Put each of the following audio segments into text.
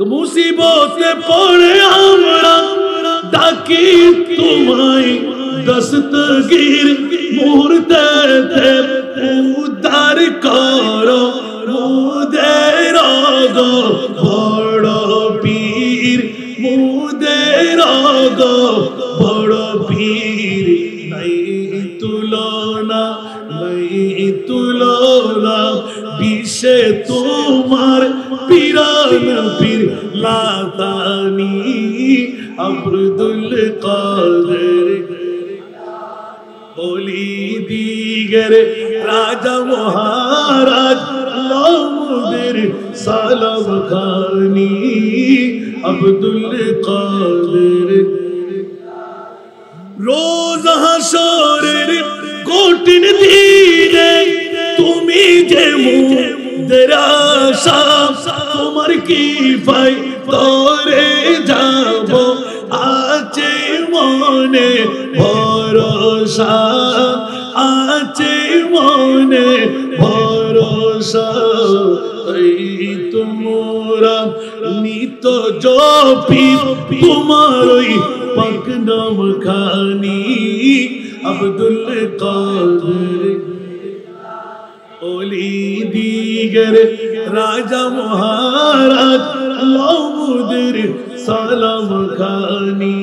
তো মুসিবতে পড়ে আমরা ডাকি তোমায় দস্তগীর মুহূর্তে উদ্ধার করো মুদের গো বড় পীর মুদের গো বড় পীর নাই তুলনা বিশ্বে তোমার পীরান পীর লাতানি আব্দুল কাদের বলি দিগর রাজা মহারাজ লামুদের সালাম খানি আব্দুল কাদের রোজ হাসরের কঠিন দিনে তুমি যে মুদের আশা তোমার কি পাই তোরে যাব আছে মনে ভরসা আছে মনে ভরসা এই তোমরা নিত জপি তোমার ওই পাক নাম খানি আব্দুল কাদের ওলি দিগর রাজা মহারাজ লামুদের সালাম খানি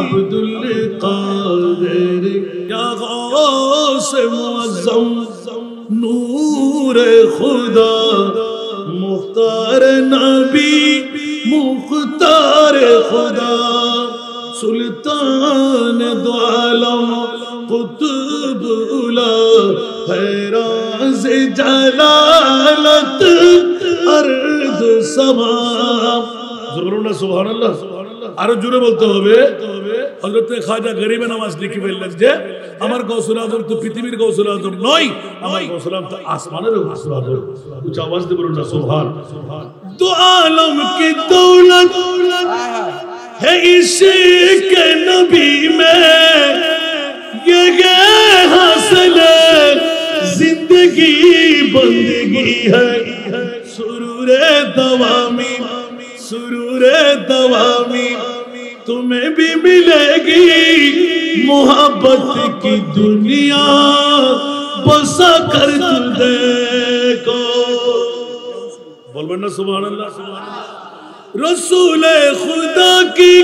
আব্দুল কাদের ইয়া গাউস মুআজ্জম নূর খুদা মুখতার নবী মুখতার খুদা সুলতান দো আলম কুতুব উলা ফैराज जलालत अर्द समा जुबरुल्लाह सुबहानाल्लाह আরো জোরে বলতে হবে হযরত খাজা গরিবে নামাজ লিখে ফেললেন যে আমার গৌসুল আজম তো পৃথিবীর গৌসুল আজম নয় আমার গৌসুল আজম তো আসমানের গৌসুল আজম উচ্চ আওয়াজ দিয়ে বলুন না সুবহান দো আলম কি দৌলত है इश्क नबी में ये हासिल जिंदगी बंदगी है सुरूरे दवामी तुम्हें भी मिलेगी मोहब्बत की दुनिया बसा कर तू देखो बोल ना सुभान अल्लाह रसूल खुदा की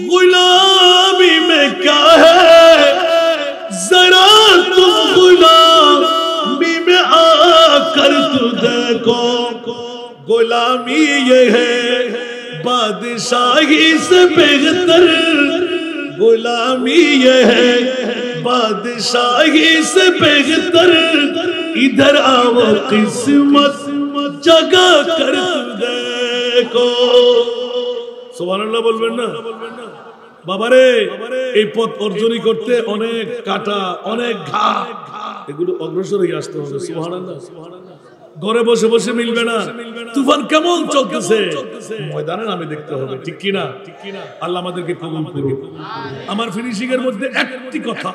गुलामी में क्या है जरा तुम गुलामी में आकर तू देखो गुलामी ये है बादशाही से बेहतर गुलामी ये है बादशाही से बेहतर इधर आओ किस्मत जगा कर तू देखो সুবহানাল্লাহ বলবেন না বাবারে এই পথ অর্জনই করতে অনেক কাটা অনেক ঘা এগুলো অগ্রসর হয়ে আসতে হবে সুবহানাল্লাহ ঘরে বসে বসে মিলবে না তুফান কেমন চলতেছে ময়দানে নামে দেখতে হবে ঠিক কি না আল্লাহ আমাদেরকে কবুল করুন আমার ফিনিশিং এর মধ্যে একটি কথা